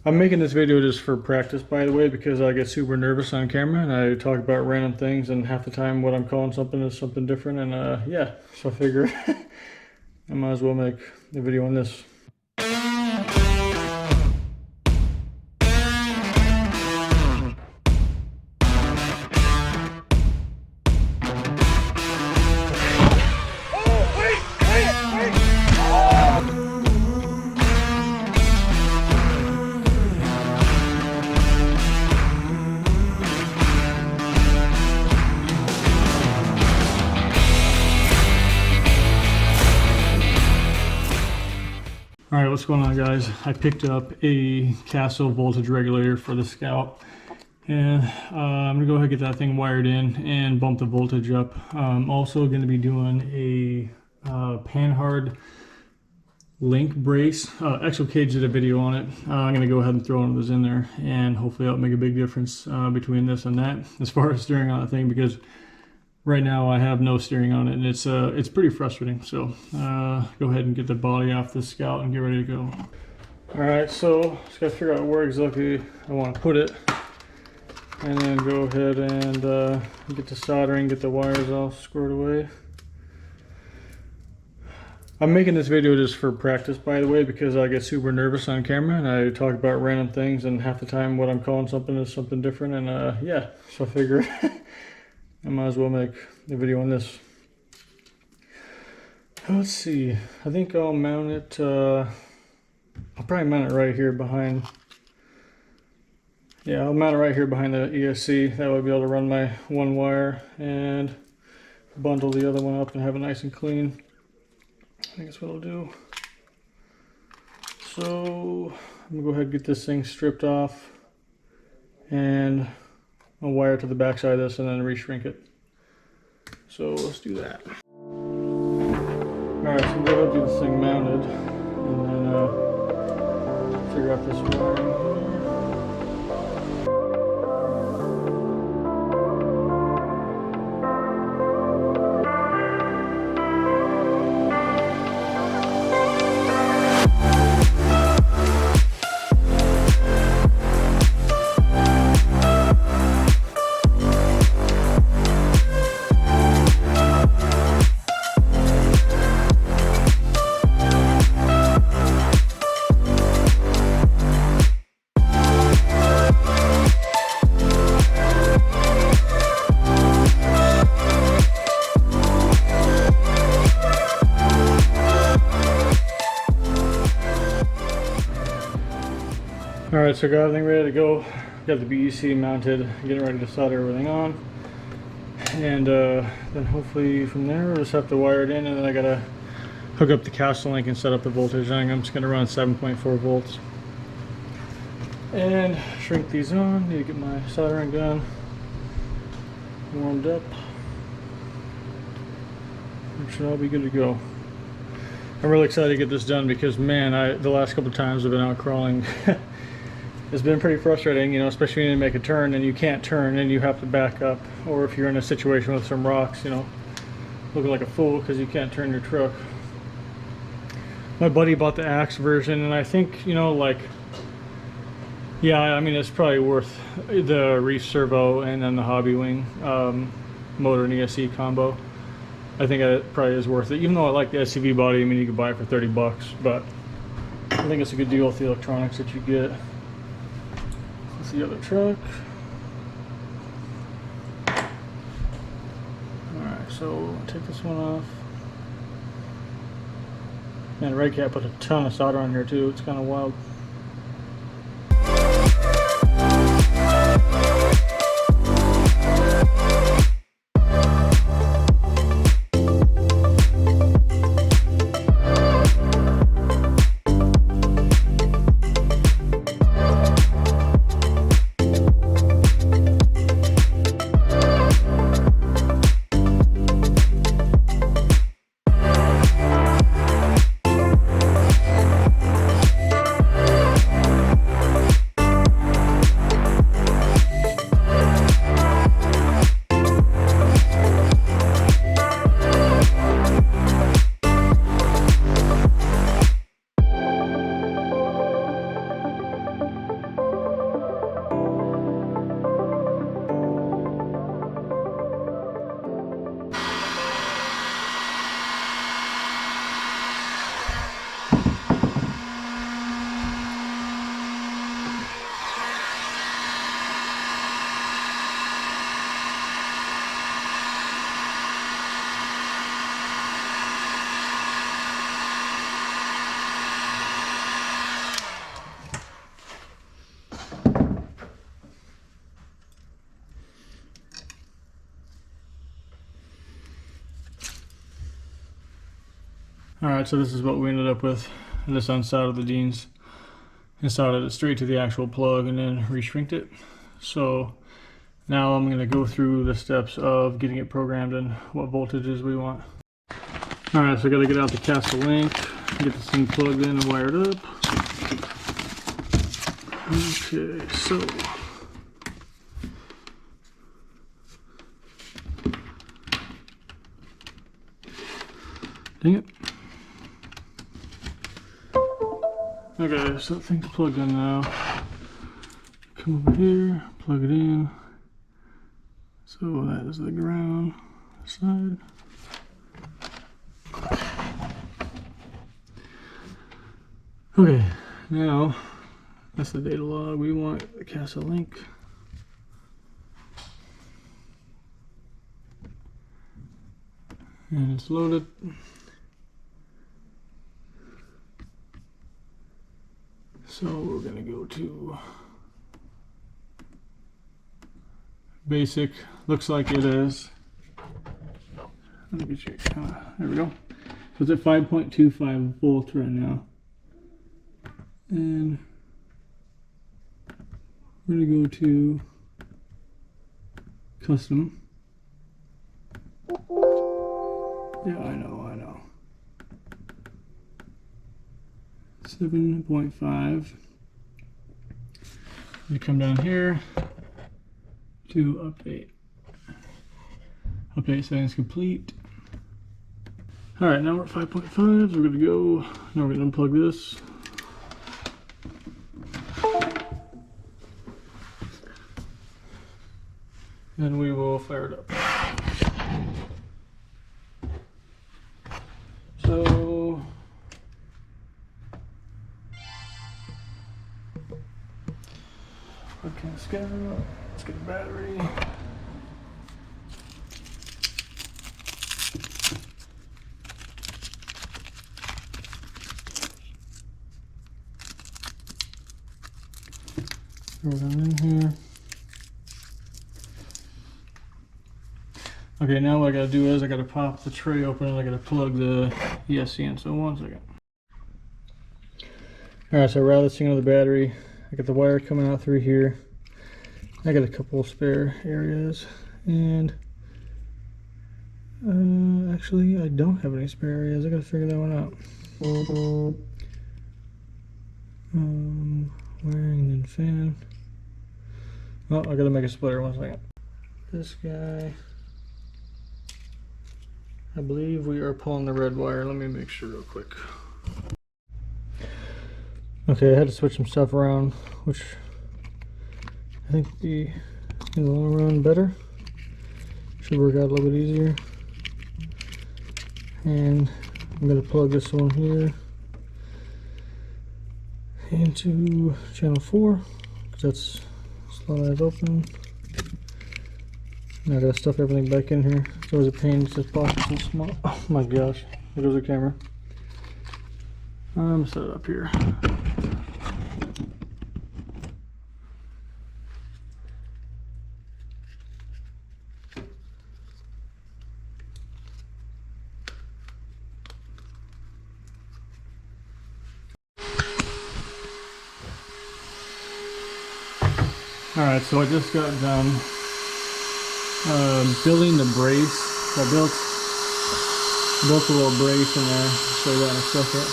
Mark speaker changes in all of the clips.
Speaker 1: I'm making this video just for practice, by the way, because I get super nervous on camera and I talk about random things, and half the time what I'm calling something is something different, and yeah, so I figure I might as well make a video on this. All right, what's going on, guys? I picked up a Castle voltage regulator for the Scout, and I'm gonna go ahead and get that thing wired in and bump the voltage up. I'm also gonna be doing a panhard link brace. Exocage did a video on it. I'm gonna go ahead and throw one of those in there, and hopefully that'll make a big difference between this and that as far as steering on the thing, because right now I have no steering on it, and it's pretty frustrating. So go ahead and get the body off the Scout and get ready to go. All right, so just gotta figure out where exactly I want to put it, and then go ahead and get to soldering, get the wires all squared away. I'm making this video just for practice, by the way, because I get super nervous on camera and I talk about random things, and half the time what I'm calling something is something different, and yeah, so I figure I might as well make a video on this. Let's see, I think I'll mount it, I'll probably mount it right here behind, yeah, I'll mount it right here behind the ESC. That way I'll be able to run my one wire and bundle the other one up and have it nice and clean. I think that's what I'll do. So I'm gonna go ahead and get this thing stripped off, and I'll wire it to the back side of this and then re-shrink it. So let's do that. Alright, so I'm gonna do this thing mounted, and then figure out this wiring here. Alright, so I got everything ready to go. Got the BEC mounted, getting ready to solder everything on. And then hopefully from there we'll just have to wire it in, and then I gotta hook up the Castle link and set up the voltage. I think I'm just gonna run 7.4 volts. And shrink these on. Need to get my soldering gun warmed up. It should all be good to go. I'm really excited to get this done because, man, the last couple of times I've been out crawling, it's been pretty frustrating, you know, especially when you make a turn and you can't turn and you have to back up, or if you're in a situation with some rocks, you know, looking like a fool because you can't turn your truck. My buddy bought the axe version, and I think, you know, like, yeah, I mean, it's probably worth the Reef servo and then the hobby wing motor and ESC combo. I think it probably is worth it, even though I like the SUV body. I mean, you could buy it for 30 bucks, but I think it's a good deal with the electronics that you get. That's the other truck. Alright, so take this one off. Man, Redcat put a ton of solder on here too. It's kind of wild. Alright, so this is what we ended up with. I just unsoldered the Deans and soldered it straight to the actual plug and then reshrinked it. So now I'm going to go through the steps of getting it programmed and what voltages we want. Alright, so I got to get out the Castle link, get this thing plugged in and wired up. Okay, so dang it. Okay, so that thing's plugged in now. Come over here, plug it in. So that is the ground side. Okay, now that's the data log. We want the Castle link. And it's loaded. So we're going to go to basic. Looks like it is. Let me get you there we go. So it's at 5.25 volts right now. And we're going to go to custom. Yeah, I know. 7.5. You come down here to update. Update settings complete. Alright, now we're at 5.5, so we're going to go. Now we're going to unplug this. And we will fire it up. So okay, let's get a battery. Throw them in here. Okay, now what I gotta do is I gotta pop the tray open and I gotta plug the ESC in. So 1 second. Alright, so I routed this thing on the battery. I got the wire coming out through here. I got a couple of spare areas. And actually I don't have any spare areas. I gotta figure that one out. Wiring and then fan. Oh, I gotta make a splitter. 1 second. This guy. I believe we are pulling the red wire. Let me make sure real quick. Okay, I had to switch some stuff around, which I think in the long run better. Should work out a little bit easier. And I'm going to plug this one here into channel 4 because that's slot I have open. Now I gotta stuff everything back in here. It's always a pain because this box is so small. Oh my gosh, there goes the camera. I'm gonna set it up here. Alright, so I just got done building the brace. I built a little brace in there. I'll show you that in a second.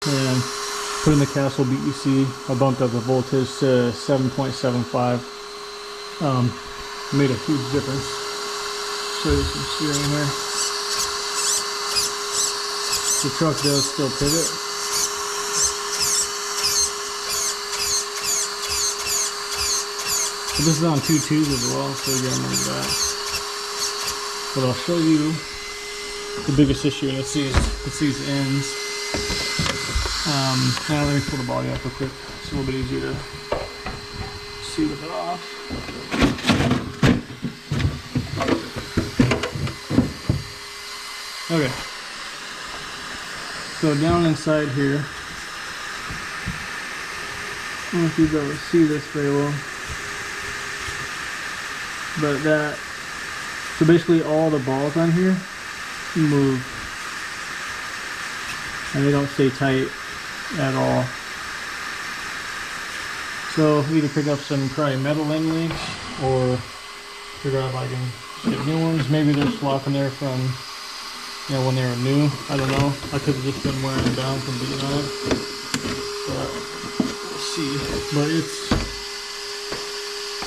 Speaker 1: And put in the Castle BEC. I bumped up the voltage to 7.75. Made a huge difference. Show you some steering here. The truck does still pivot. But this is on 2 tubes as well, so you gotta remember that. But I'll show you the biggest issue, and it's these ends. Now let me pull the body up real quick. It's a little bit easier to see with it off. Okay. So down inside here, I don't know if you'll be able to see this very well, but so basically all the balls on here move, and they don't stay tight at all. So either pick up some probably metal end links or figure out if I can get new ones. Maybe they're slopping there from, you know, when they were new. I don't know. I could have just been wearing them down from being on it. But we'll see. But it's,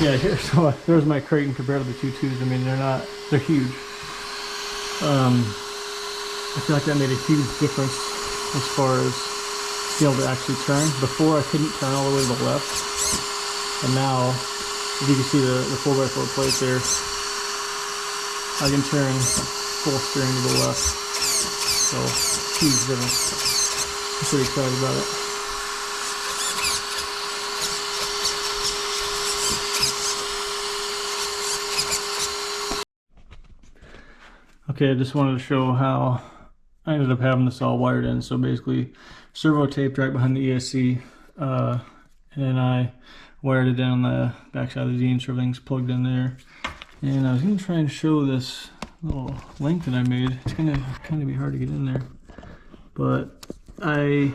Speaker 1: yeah, here, so there's my Creighton compared to the 2.2s. I mean, they're huge. I feel like that made a huge difference as far as being able to actually turn. Before I couldn't turn all the way to the left, and now, if you can see the 4x4 plate there, I can turn full steering to the left. So, huge difference. I'm pretty excited about it. Okay, I just wanted to show how I ended up having this all wired in. So basically, servo taped right behind the ESC, and then I wired it down the backside of the Z, so everything's plugged in there. And I was going to try and show this little link that I made. It's going to kind of be hard to get in there, but I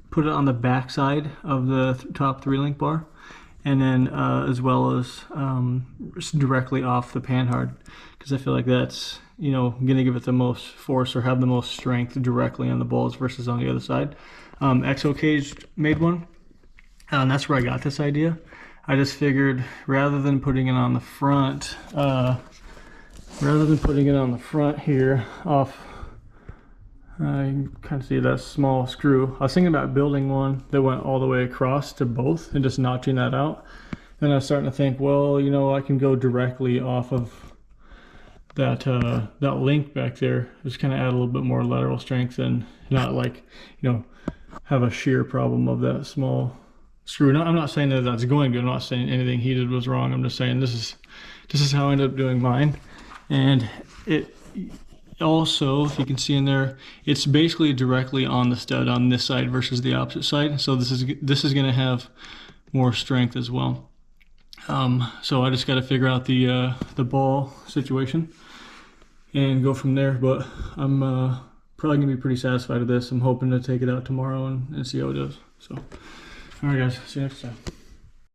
Speaker 1: put it on the backside of the top 3-link bar, and then as well as directly off the panhard, because I feel like that's, you know, going to give it the most force or have the most strength directly on the balls versus on the other side. Exo Cage made one, and that's where I got this idea. I just figured rather than putting it on the front, here off, you can kind of see that small screw. I was thinking about building one that went all the way across to both and just notching that out. Then I was starting to think, well, you know, I can go directly off of that link back there. Just kind of add a little bit more lateral strength and not, like, you know, have a shear problem of that small screw. No, I'm not saying that that's going good. I'm not saying anything he did was wrong. I'm just saying this is how I ended up doing mine. And it also, if you can see in there, it's basically directly on the stud on this side versus the opposite side. So this is going to have more strength as well. So I just got to figure out the ball situation and go from there. But I'm probably gonna be pretty satisfied with this. I'm hoping to take it out tomorrow and see how it does. So, all right, guys, see you next time.